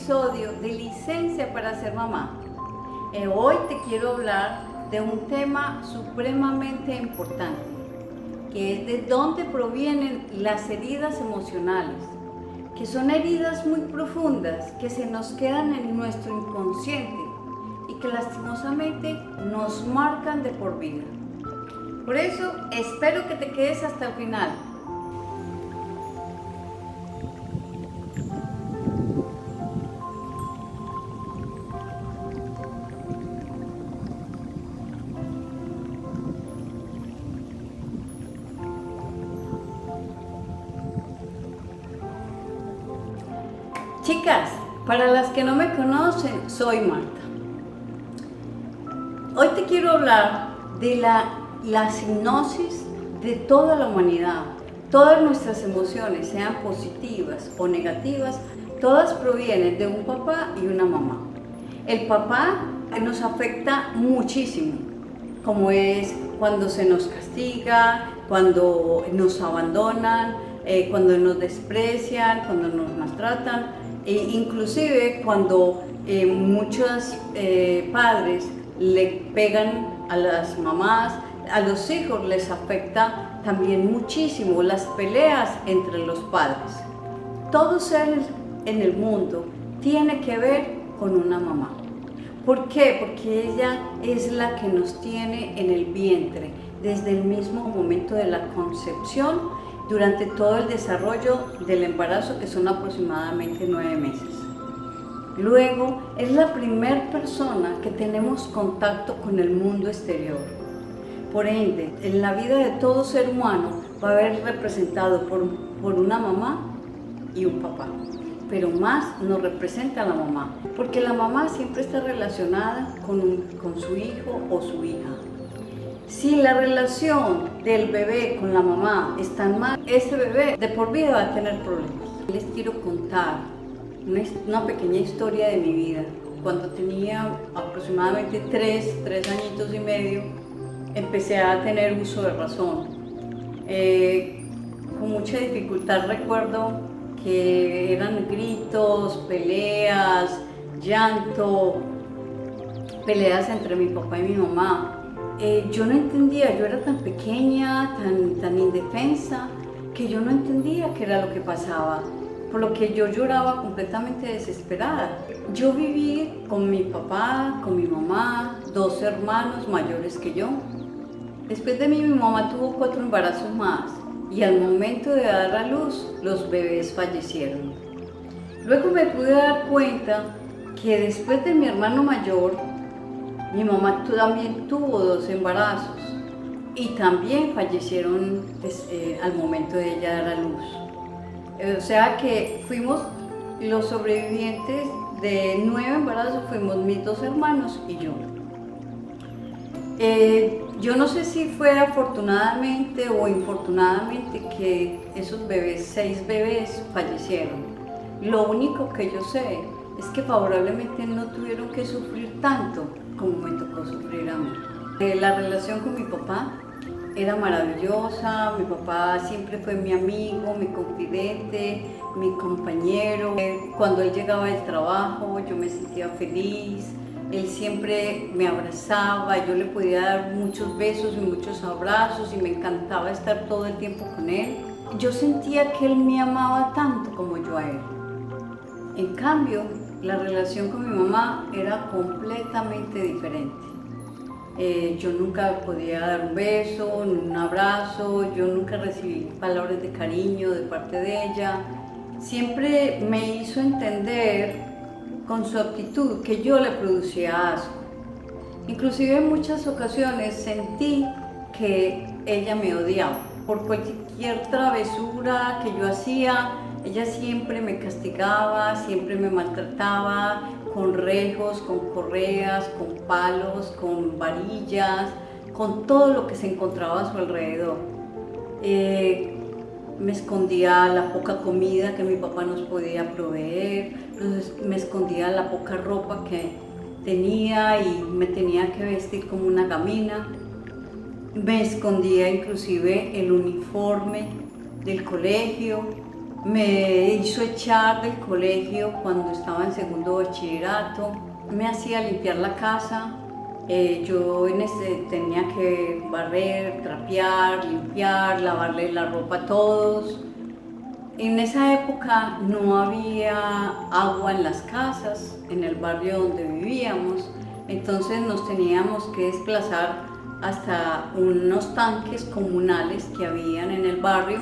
episodio de Licencia para ser mamá. Hoy te quiero hablar de un tema supremamente importante, que es de dónde provienen las heridas emocionales, que son heridas muy profundas que se nos quedan en nuestro inconsciente y que lastimosamente nos marcan de por vida. Por eso espero que te quedes hasta el final. Chicas, para las que no me conocen, soy Marta. Hoy te quiero hablar de la hipnosis de toda la humanidad. Todas nuestras emociones, sean positivas o negativas, todas provienen de un papá y una mamá. El papá nos afecta muchísimo, como es cuando se nos castiga, cuando nos abandonan, cuando nos desprecian, cuando nos maltratan. Inclusive cuando muchos padres le pegan a las mamás, a los hijos les afecta también muchísimo las peleas entre los padres. Todo ser en el mundo tiene que ver con una mamá. ¿Por qué? Porque ella es la que nos tiene en el vientre desde el mismo momento de la concepción, durante todo el desarrollo del embarazo, que son aproximadamente 9 meses. Luego, es la primera persona que tenemos contacto con el mundo exterior. Por ende, en la vida de todo ser humano va a haber representado por una mamá y un papá. Pero más nos representa la mamá, porque la mamá siempre está relacionada con su hijo o su hija. Si la relación del bebé con la mamá es tan mal, ese bebé de por vida va a tener problemas. Les quiero contar una pequeña historia de mi vida. Cuando tenía aproximadamente 3 añitos y medio, empecé a tener uso de razón. Con mucha dificultad recuerdo que eran gritos, peleas, llanto, peleas entre mi papá y mi mamá. Yo no entendía, yo era tan pequeña, tan indefensa, que yo no entendía qué era lo que pasaba, por lo que yo lloraba completamente desesperada. Yo viví con mi papá, con mi mamá, 2 hermanos mayores que yo. Después de mí, mi mamá tuvo 4 embarazos más y al momento de dar a luz, los bebés fallecieron. Luego me pude dar cuenta que después de mi hermano mayor, mi mamá también tuvo 2 embarazos y también fallecieron al momento de ella dar a luz. O sea que fuimos los sobrevivientes de 9 embarazos, fuimos mis 2 hermanos y yo. Yo no sé si fue afortunadamente o infortunadamente que esos bebés, 6 bebés, fallecieron. Lo único que yo sé es que favorablemente no tuvieron que sufrir tanto como me tocó sufrir a mí. La relación con mi papá era maravillosa. Mi papá siempre fue mi amigo, mi confidente, mi compañero. Cuando él llegaba del trabajo, yo me sentía feliz. Él siempre me abrazaba, yo le podía dar muchos besos y muchos abrazos y me encantaba estar todo el tiempo con él. Yo sentía que él me amaba tanto como yo a él. En cambio, la relación con mi mamá era completamente diferente. Yo nunca podía dar un beso, un abrazo, yo nunca recibí palabras de cariño de parte de ella. Siempre me hizo entender con su actitud que yo le producía asco. Inclusive en muchas ocasiones sentí que ella me odiaba. Por cualquier travesura que yo hacía, ella siempre me castigaba, siempre me maltrataba con rejos, con correas, con palos, con varillas, con todo lo que se encontraba a su alrededor. Me escondía la poca comida que mi papá nos podía proveer, me escondía la poca ropa que tenía y me tenía que vestir como una gamina. Me escondía inclusive el uniforme del colegio. Me hizo echar del colegio cuando estaba en segundo bachillerato. Me hacía limpiar la casa. Yo tenía que barrer, trapear, limpiar, lavarle la ropa a todos. En esa época no había agua en las casas, en el barrio donde vivíamos, entonces nos teníamos que desplazar hasta unos tanques comunales que habían en el barrio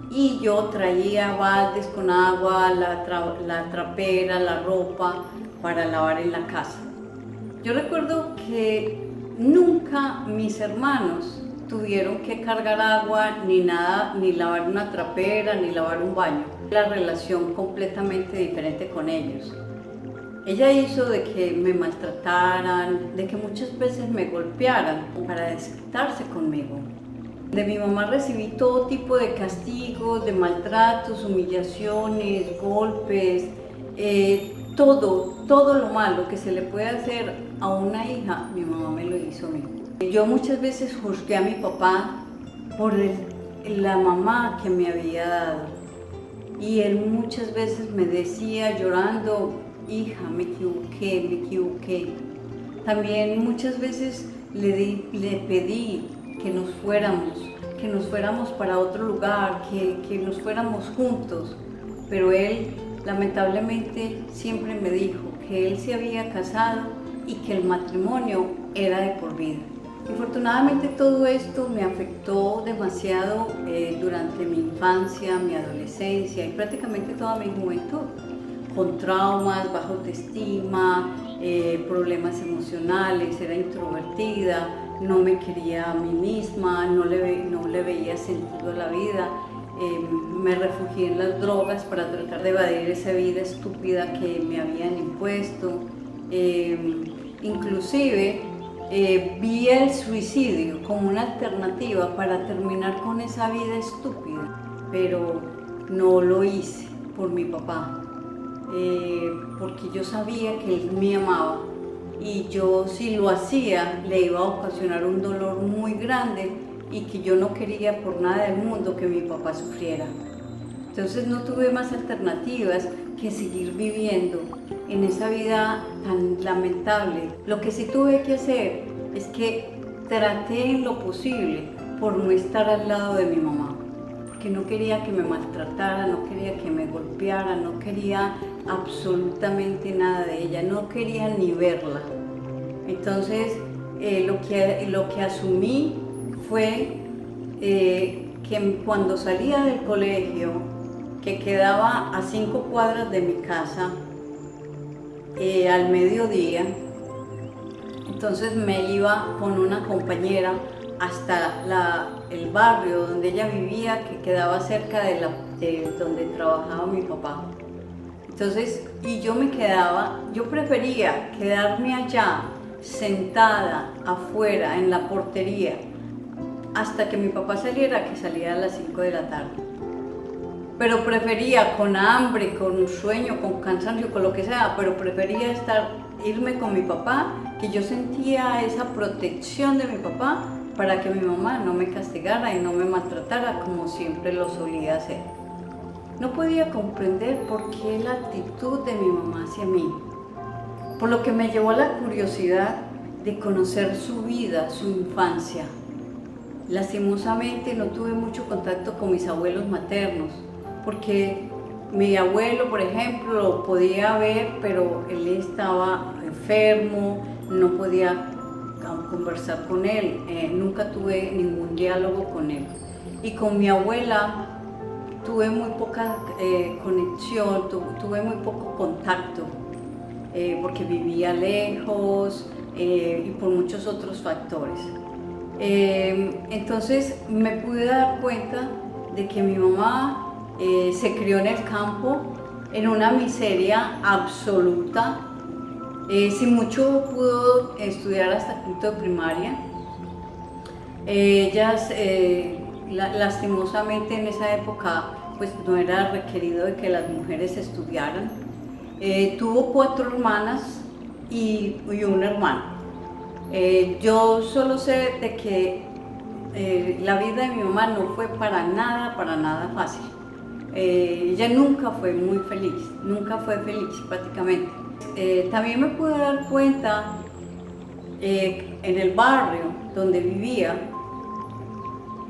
y yo traía baldes con agua, la trapera, la ropa para lavar en la casa. Yo recuerdo que nunca mis hermanos tuvieron que cargar agua ni nada, ni lavar una trapera, ni lavar un baño. La relación completamente diferente con ellos. Ella hizo de que me maltrataran, de que muchas veces me golpearan para desquitarse conmigo. De mi mamá recibí todo tipo de castigos, de maltratos, humillaciones, golpes, todo lo malo que se le puede hacer a una hija, mi mamá me lo hizo a mí. Yo muchas veces juzgué a mi papá por la mamá que me había dado y él muchas veces me decía llorando, hija, me equivoqué. También muchas veces le pedí que nos fuéramos para otro lugar, que nos fuéramos juntos, pero él lamentablemente siempre me dijo que él se había casado y que el matrimonio era de por vida. Infortunadamente todo esto me afectó demasiado durante mi infancia, mi adolescencia y prácticamente toda mi juventud, con traumas, baja autoestima, problemas emocionales, era introvertida, no me quería a mí misma, no le veía sentido a la vida. Me refugié en las drogas para tratar de evadir esa vida estúpida que me habían impuesto. Inclusive vi el suicidio como una alternativa para terminar con esa vida estúpida, pero no lo hice por mi papá, porque yo sabía que él me amaba y yo si lo hacía le iba a ocasionar un dolor muy grande y que yo no quería por nada del mundo que mi papá sufriera. Entonces no tuve más alternativas que seguir viviendo en esa vida tan lamentable. Lo que sí tuve que hacer es que traté en lo posible por no estar al lado de mi mamá, porque no quería que me maltratara, no quería que me golpeara, no quería absolutamente nada de ella, no quería ni verla. Entonces lo que asumí fue que cuando salía del colegio, que quedaba a 5 cuadras de mi casa, al mediodía, entonces me iba con una compañera hasta el barrio donde ella vivía, que quedaba cerca de donde trabajaba mi papá. Entonces, y yo prefería quedarme allá, sentada afuera en la portería, hasta que mi papá saliera, que salía a las 5 de la tarde. Pero prefería con hambre, con sueño, con cansancio, con lo que sea, pero prefería irme con mi papá, que yo sentía esa protección de mi papá para que mi mamá no me castigara y no me maltratara como siempre lo solía hacer. No podía comprender por qué la actitud de mi mamá hacia mí, por lo que me llevó a la curiosidad de conocer su vida, su infancia. Lastimosamente no tuve mucho contacto con mis abuelos maternos, porque mi abuelo, por ejemplo, lo podía ver, pero él estaba enfermo, no podía conversar con él, nunca tuve ningún diálogo con él. Y con mi abuela tuve muy poca conexión, tuve muy poco contacto, porque vivía lejos y por muchos otros factores. Entonces me pude dar cuenta de que mi mamá se crió en el campo, en una miseria absoluta, sin mucho pudo estudiar hasta quinto de primaria. Ellas, lastimosamente en esa época, pues no era requerido de que las mujeres estudiaran. Tuvo 4 hermanas y un hermano. Yo solo sé de que la vida de mi mamá no fue para nada fácil. Ella nunca fue muy feliz, nunca fue feliz prácticamente. También me pude dar cuenta en el barrio donde vivía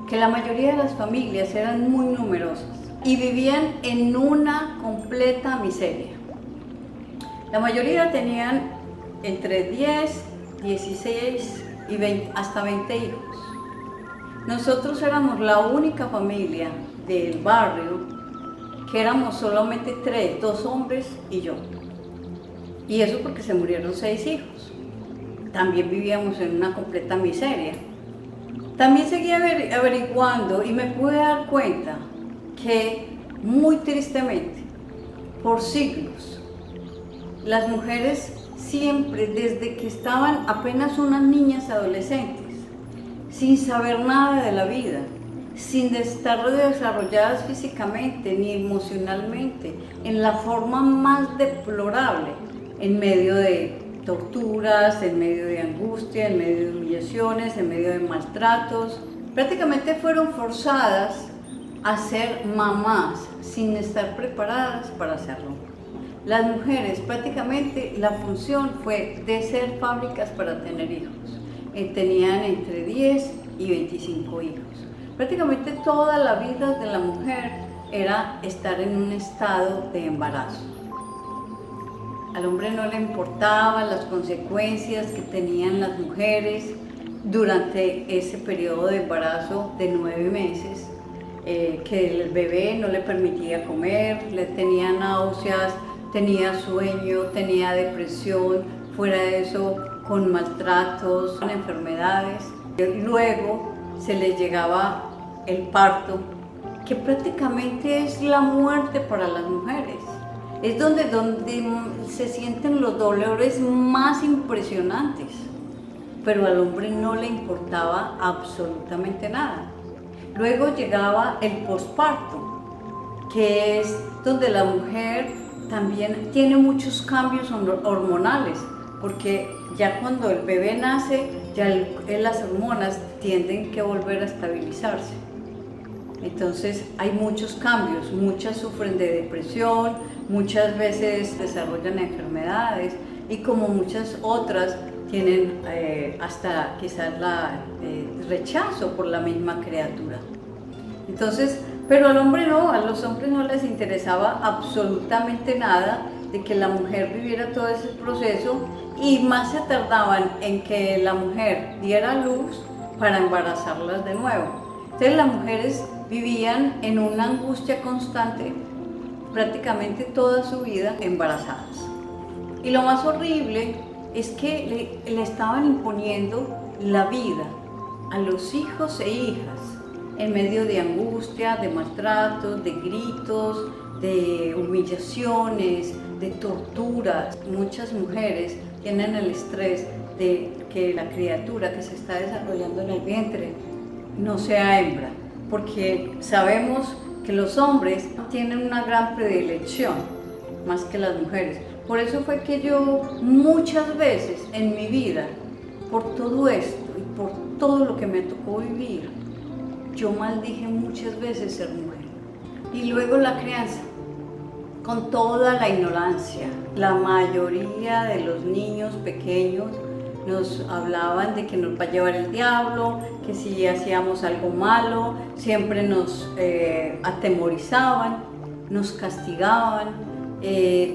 que la mayoría de las familias eran muy numerosas y vivían en una completa miseria. La mayoría tenían entre 10, 16 y 20, hasta 20 hijos. Nosotros éramos la única familia del barrio que éramos solamente 3, 2 hombres y yo. Y eso porque se murieron 6 hijos. También vivíamos en una completa miseria. También seguí averiguando y me pude dar cuenta que, muy tristemente, por siglos, las mujeres siempre, desde que estaban apenas unas niñas adolescentes, sin saber nada de la vida, sin estar desarrolladas físicamente ni emocionalmente, en la forma más deplorable, en medio de torturas, en medio de angustia, en medio de humillaciones, en medio de maltratos. Prácticamente fueron forzadas a ser mamás sin estar preparadas para hacerlo. Las mujeres prácticamente la función fue de ser fábricas para tener hijos. Tenían entre 10 y 25 hijos. Prácticamente toda la vida de la mujer era estar en un estado de embarazo. Al hombre no le importaban las consecuencias que tenían las mujeres durante ese periodo de embarazo de 9 meses, que el bebé no le permitía comer, le tenía náuseas, tenía sueño, tenía depresión, fuera de eso con maltratos, con enfermedades. Y luego se le llegaba el parto, que prácticamente es la muerte para las mujeres. Es donde se sienten los dolores más impresionantes, pero al hombre no le importaba absolutamente nada. Luego llegaba el posparto, que es donde la mujer también tiene muchos cambios hormonales, porque ya cuando el bebé nace, ya las hormonas tienden que volver a estabilizarse. Entonces hay muchos cambios, muchas sufren de depresión, muchas veces desarrollan enfermedades y como muchas otras tienen hasta quizás rechazo por la misma criatura. Entonces, pero al hombre no, a los hombres no les interesaba absolutamente nada de que la mujer viviera todo ese proceso y más se tardaban en que la mujer diera luz para embarazarlas de nuevo. Entonces las mujeres vivían en una angustia constante prácticamente toda su vida embarazadas. Y lo más horrible es que le estaban imponiendo la vida a los hijos e hijas en medio de angustia, de maltratos, de gritos, de humillaciones, de torturas. Muchas mujeres tienen el estrés de que la criatura que se está desarrollando en el vientre no sea hembra, porque sabemos que los hombres tienen una gran predilección más que las mujeres. Por eso fue que yo muchas veces en mi vida, por todo esto y por todo lo que me tocó vivir, yo maldije muchas veces ser mujer. Y luego la crianza, con toda la ignorancia. La mayoría de los niños pequeños nos hablaban de que nos va a llevar el diablo, que si hacíamos algo malo, siempre nos atemorizaban, nos castigaban.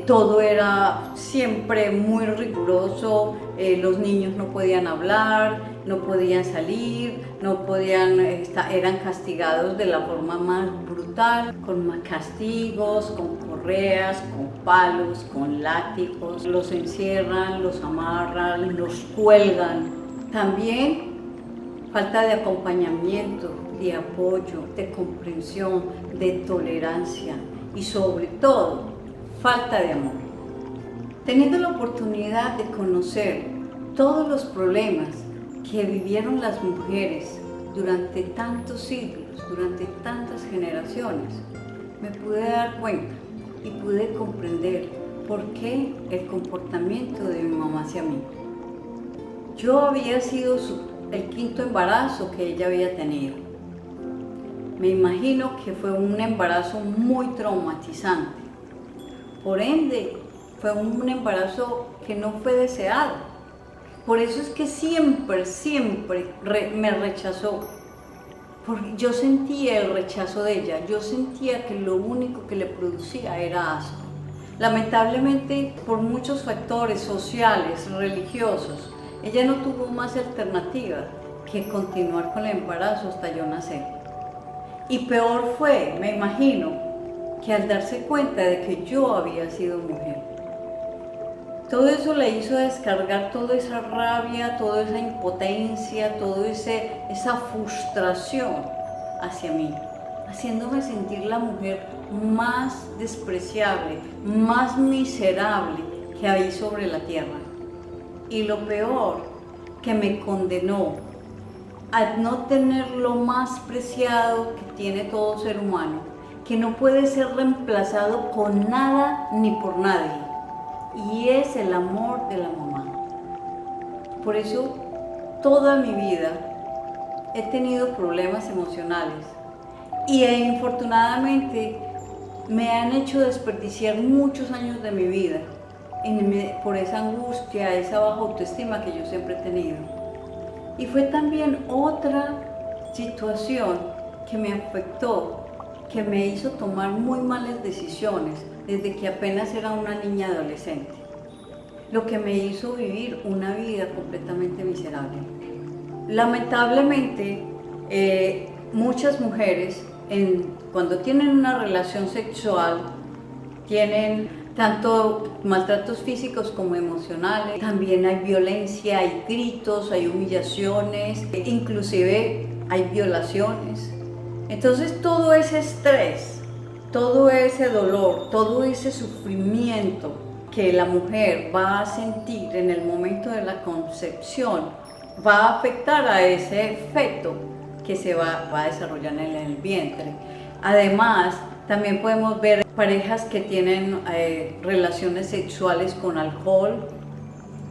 Todo era siempre muy riguroso, los niños no podían hablar, no podían salir, eran castigados de la forma más brutal, con más castigos, con correas, con palos, con látigos, los encierran, los amarran, los cuelgan. También falta de acompañamiento, de apoyo, de comprensión, de tolerancia y sobre todo falta de amor. Teniendo la oportunidad de conocer todos los problemas que vivieron las mujeres durante tantos siglos, durante tantas generaciones, me pude dar cuenta y pude comprender por qué el comportamiento de mi mamá hacia mí. Yo había sido el quinto embarazo que ella había tenido. me imagino que fue un embarazo muy traumatizante. Por ende, fue un embarazo que no fue deseado. Por eso es que siempre me rechazó. Porque yo sentía el rechazo de ella, yo sentía que lo único que le producía era asco. Lamentablemente, por muchos factores sociales, religiosos, ella no tuvo más alternativa que continuar con el embarazo hasta yo nacer. Y peor fue, me imagino, que al darse cuenta de que yo había sido mujer. Todo eso le hizo descargar toda esa rabia, toda esa impotencia, toda esa frustración hacia mí, haciéndome sentir la mujer más despreciable, más miserable que hay sobre la tierra. Y lo peor, que me condenó a no tener lo más preciado que tiene todo ser humano, que no puede ser reemplazado con nada ni por nadie. Y es el amor de la mamá. Por eso, toda mi vida he tenido problemas emocionales y infortunadamente me han hecho desperdiciar muchos años de mi vida por esa angustia, esa baja autoestima que yo siempre he tenido. Y fue también otra situación que me afectó, que me hizo tomar muy malas decisiones desde que apenas era una niña adolescente, lo que me hizo vivir una vida completamente miserable. Lamentablemente, muchas mujeres, cuando tienen una relación sexual, tienen tanto maltratos físicos como emocionales, también hay violencia, hay gritos, hay humillaciones, inclusive hay violaciones. Entonces todo ese estrés, todo ese dolor, todo ese sufrimiento que la mujer va a sentir en el momento de la concepción va a afectar a ese feto que se va a desarrollar en el vientre. Además, también podemos ver parejas que tienen relaciones sexuales con alcohol,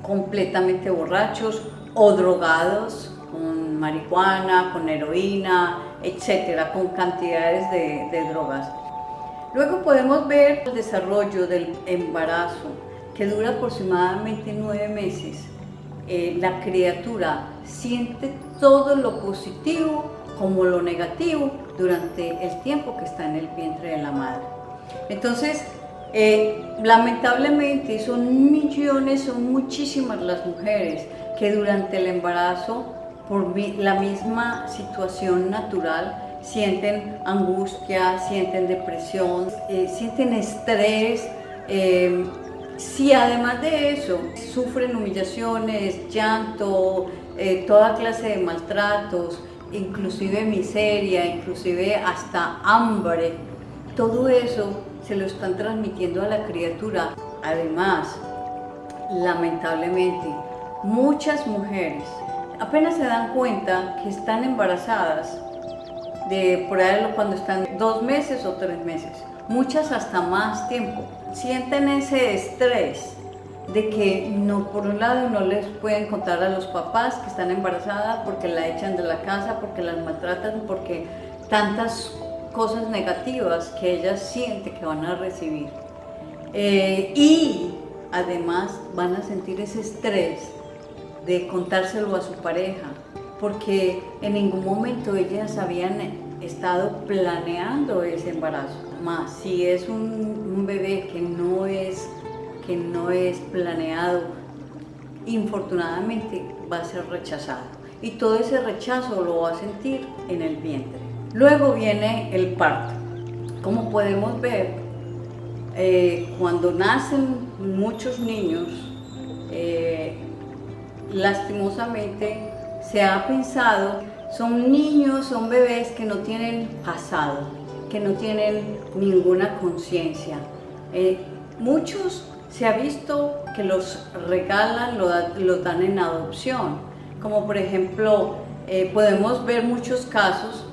completamente borrachos o drogados, con marihuana, con heroína, etcétera, con cantidades de drogas. Luego podemos ver el desarrollo del embarazo, que dura aproximadamente 9 meses. La criatura siente todo lo positivo como lo negativo durante el tiempo que está en el vientre de la madre. Entonces, lamentablemente son millones, son muchísimas las mujeres que durante el embarazo, por la misma situación natural, sienten angustia, sienten depresión, sienten estrés. Si además de eso sufren humillaciones, llanto, toda clase de maltratos, inclusive miseria, inclusive hasta hambre, todo eso se lo están transmitiendo a la criatura. Además, lamentablemente, muchas mujeres apenas se dan cuenta que están embarazadas por ahí cuando están 2 meses o 3 meses, muchas hasta más tiempo. Sienten ese estrés de que por un lado no les pueden contar a los papás que están embarazadas porque la echan de la casa, porque las maltratan, porque tantas cosas negativas que ellas sienten que van a recibir. Y además van a sentir ese estrés de contárselo a su pareja, porque en ningún momento ellas habían estado planeando ese embarazo. Más si es un bebé que no es planeado, infortunadamente va a ser rechazado. Y todo ese rechazo lo va a sentir en el vientre. Luego viene el parto. Como podemos ver, cuando nacen muchos niños, lastimosamente se ha pensado, son niños, son bebés que no tienen pasado, que no tienen ninguna conciencia. Muchos se ha visto que los regalan, los dan en adopción, como por ejemplo, podemos ver muchos casos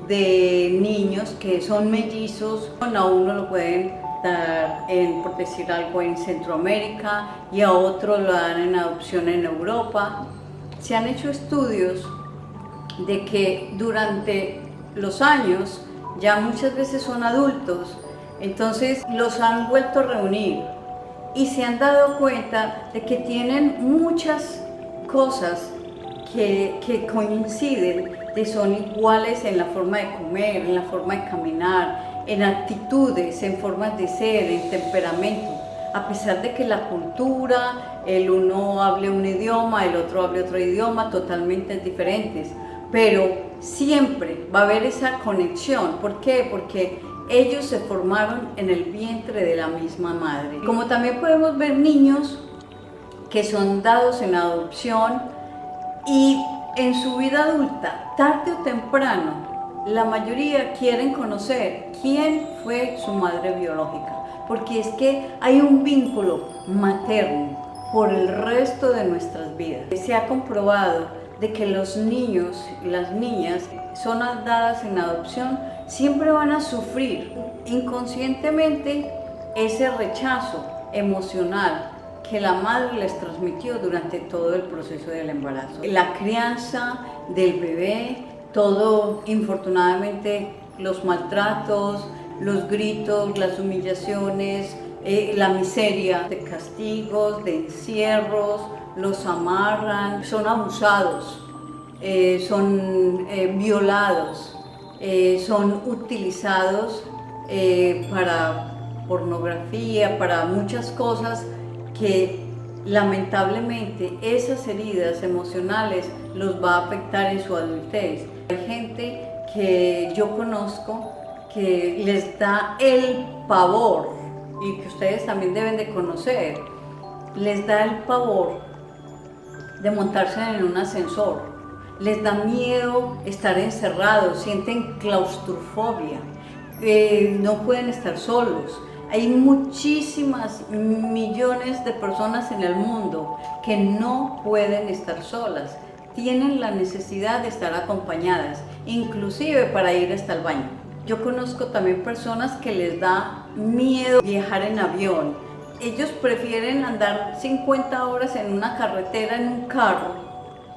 de niños que son mellizos, a uno lo pueden dar, por decir algo, en Centroamérica y a otro lo dan en adopción en Europa. Se han hecho estudios de que durante los años, ya muchas veces son adultos, entonces los han vuelto a reunir y se han dado cuenta de que tienen muchas cosas que coinciden, que son iguales en la forma de comer, en la forma de caminar, en actitudes, en formas de ser, en temperamento. A pesar de que la cultura, el uno hable un idioma, el otro hable otro idioma, totalmente diferentes, pero siempre va a haber esa conexión. ¿Por qué? Porque ellos se formaron en el vientre de la misma madre. Como también podemos ver niños que son dados en adopción y en su vida adulta, tarde o temprano, la mayoría quieren conocer quién fue su madre biológica, porque es que hay un vínculo materno por el resto de nuestras vidas. Se ha comprobado de que los niños y las niñas son dadas en adopción, siempre van a sufrir inconscientemente ese rechazo emocional que la madre les transmitió durante todo el proceso del embarazo. La crianza del bebé, todo, infortunadamente, los maltratos, los gritos, las humillaciones, la miseria de castigos, de encierros, los amarran, son abusados, son violados, son utilizados para pornografía, para muchas cosas que lamentablemente esas heridas emocionales los va a afectar en su adultez. Hay gente que yo conozco que les da el pavor, y que ustedes también deben de conocer, les da el pavor de montarse en un ascensor, les da miedo estar encerrados, sienten claustrofobia, no pueden estar solos. Hay muchísimas millones de personas en el mundo que no pueden estar solas, tienen la necesidad de estar acompañadas, inclusive para ir hasta el baño. Yo conozco también personas que les da miedo viajar en avión. Ellos prefieren andar 50 horas en una carretera, en un carro,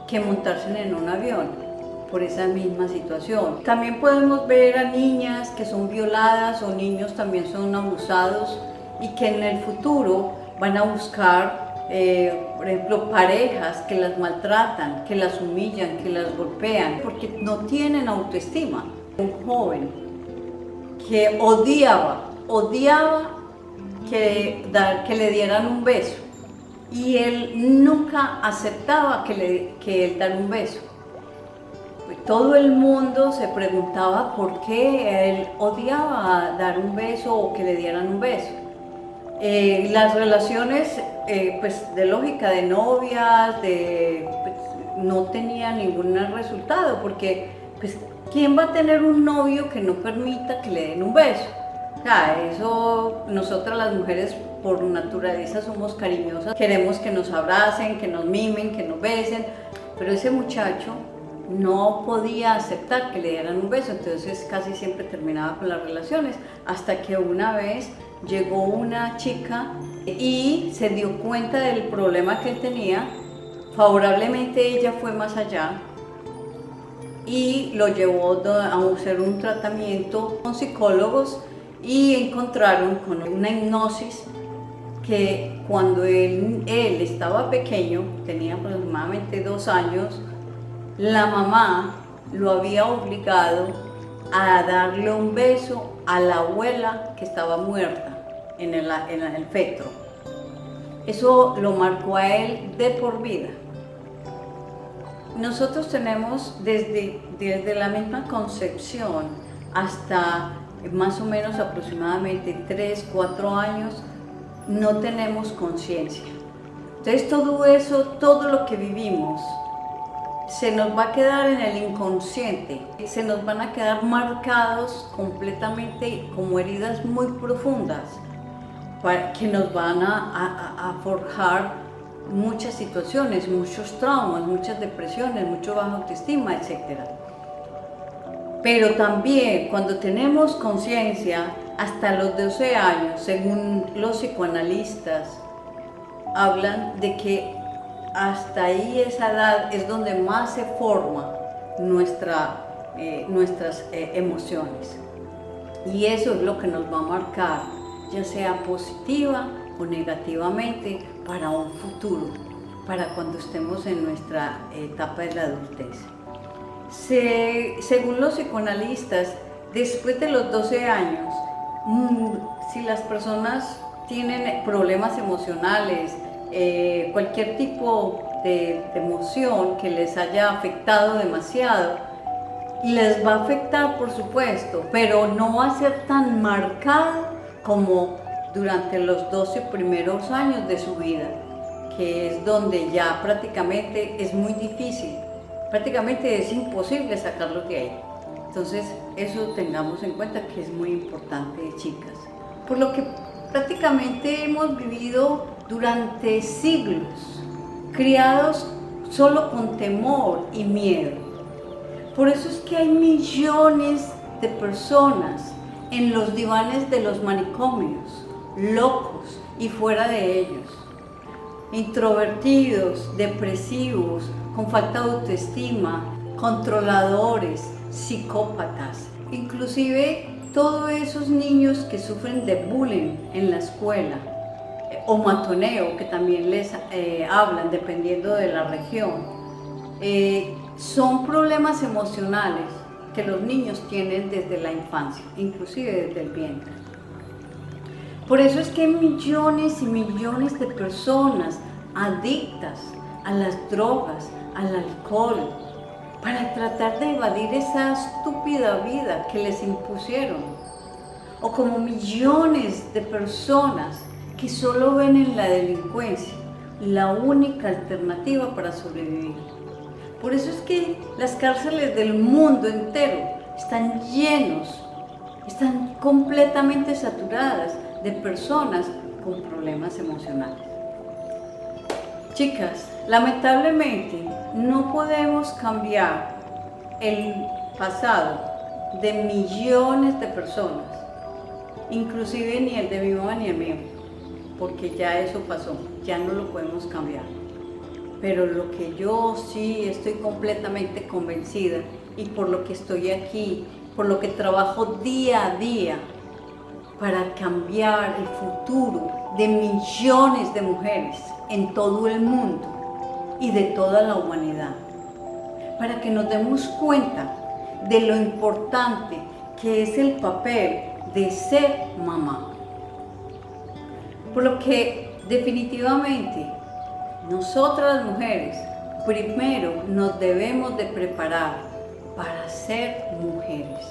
que montarse en un avión, por esa misma situación. También podemos ver a niñas que son violadas o niños también son abusados y que en el futuro van a buscar, por ejemplo, parejas que las maltratan, que las humillan, que las golpean, porque no tienen autoestima. Un joven que odiaba que le dieran un beso y él nunca aceptaba que él diera un beso. Todo el mundo se preguntaba por qué él odiaba dar un beso o que le dieran un beso. Las relaciones pues, de lógica de novias pues, no tenían ningún resultado, porque pues, ¿quién va a tener un novio que no permita que le den un beso? O sea, eso, nosotras las mujeres por naturaleza somos cariñosas, queremos que nos abracen, que nos mimen, que nos besen, pero ese muchacho no podía aceptar que le dieran un beso, entonces casi siempre terminaba con las relaciones, hasta que una vez llegó una chica y se dio cuenta del problema que él tenía. Favorablemente ella fue más allá y lo llevó a hacer un tratamiento con psicólogos y encontraron con una hipnosis que cuando él estaba pequeño, tenía aproximadamente 2 años, la mamá lo había obligado a darle un beso a la abuela que estaba muerta en el feto. Eso lo marcó a él de por vida. Nosotros tenemos desde la misma concepción hasta más o menos aproximadamente 3, 4 años, no tenemos conciencia. Entonces todo eso, todo lo que vivimos, se nos va a quedar en el inconsciente, se nos van a quedar marcados completamente como heridas muy profundas, que nos van a forjar muchas situaciones, muchos traumas, muchas depresiones, mucho baja autoestima, etc. Pero también cuando tenemos conciencia, hasta los 12 años, según los psicoanalistas, hablan de que hasta ahí esa edad es donde más se forma nuestra nuestras emociones. Y eso es lo que nos va a marcar, ya sea positiva o negativamente, para un futuro, para cuando estemos en nuestra etapa de la adultez. Según los psicoanalistas, después de los 12 años, si las personas tienen problemas emocionales, cualquier tipo de emoción que les haya afectado demasiado, les va a afectar, por supuesto, pero no va a ser tan marcado como durante los 12 primeros años de su vida, que es donde ya prácticamente es muy difícil, prácticamente es imposible sacarlos de ahí. Entonces, eso tengamos en cuenta que es muy importante, chicas. Por lo que prácticamente hemos vivido durante siglos, criados solo con temor y miedo. Por eso es que hay millones de personas en los divanes de los manicomios, locos y fuera de ellos, introvertidos, depresivos, con falta de autoestima, controladores, psicópatas. Inclusive todos esos niños que sufren de bullying en la escuela o matoneo, que también les hablan dependiendo de la región, son problemas emocionales que los niños tienen desde la infancia, inclusive desde el vientre. Por eso es que hay millones y millones de personas adictas a las drogas, al alcohol, para tratar de evadir esa estúpida vida que les impusieron. O como millones de personas que solo ven en la delincuencia la única alternativa para sobrevivir. Por eso es que las cárceles del mundo entero están llenos, están completamente saturadas de personas con problemas emocionales. Chicas, lamentablemente no podemos cambiar el pasado de millones de personas, inclusive ni el de mi mamá ni el mío, porque ya eso pasó, ya no lo podemos cambiar. Pero lo que yo sí estoy completamente convencida, y por lo que estoy aquí, por lo que trabajo día a día para cambiar el futuro de millones de mujeres en todo el mundo y de toda la humanidad, para que nos demos cuenta de lo importante que es el papel de ser mamá. Por lo que definitivamente nosotras las mujeres primero nos debemos de preparar para ser mujeres,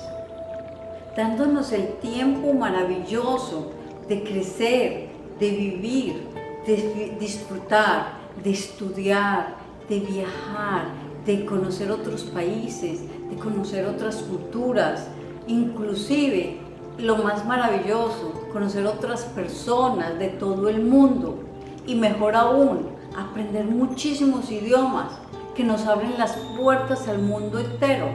dándonos el tiempo maravilloso de crecer, de vivir, de disfrutar, de estudiar, de viajar, de conocer otros países, de conocer otras culturas, inclusive lo más maravilloso, conocer otras personas de todo el mundo y mejor aún, aprender muchísimos idiomas que nos abren las puertas al mundo entero,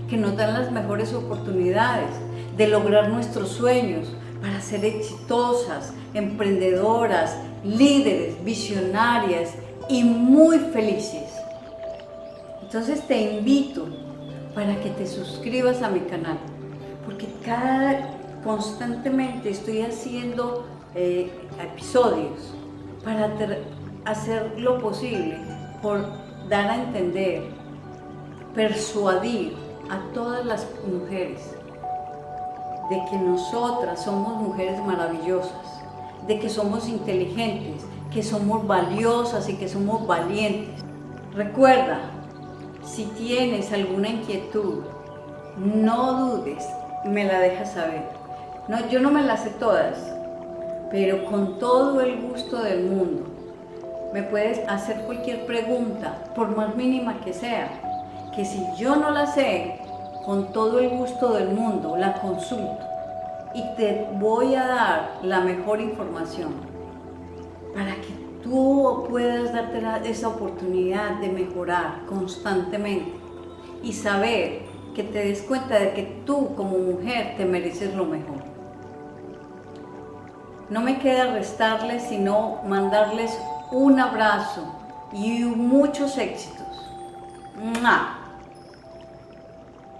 que nos dan las mejores oportunidades de lograr nuestros sueños para ser exitosas, emprendedoras, líderes, visionarias y muy felices. Entonces te invito para que te suscribas a mi canal, porque constantemente estoy haciendo episodios para hacer lo posible por dar a entender, persuadir a todas las mujeres de que nosotras somos mujeres maravillosas, de que somos inteligentes, que somos valiosas y que somos valientes. Recuerda, si tienes alguna inquietud, no dudes y me la dejas saber. No, yo no me las sé todas, pero con todo el gusto del mundo. Me puedes hacer cualquier pregunta, por más mínima que sea, que si yo no la sé, con todo el gusto del mundo la consulto y te voy a dar la mejor información para que tú puedas darte esa oportunidad de mejorar constantemente y saber que te des cuenta de que tú como mujer te mereces lo mejor. No me queda restarles sino mandarles un abrazo y muchos éxitos. ¡Mua!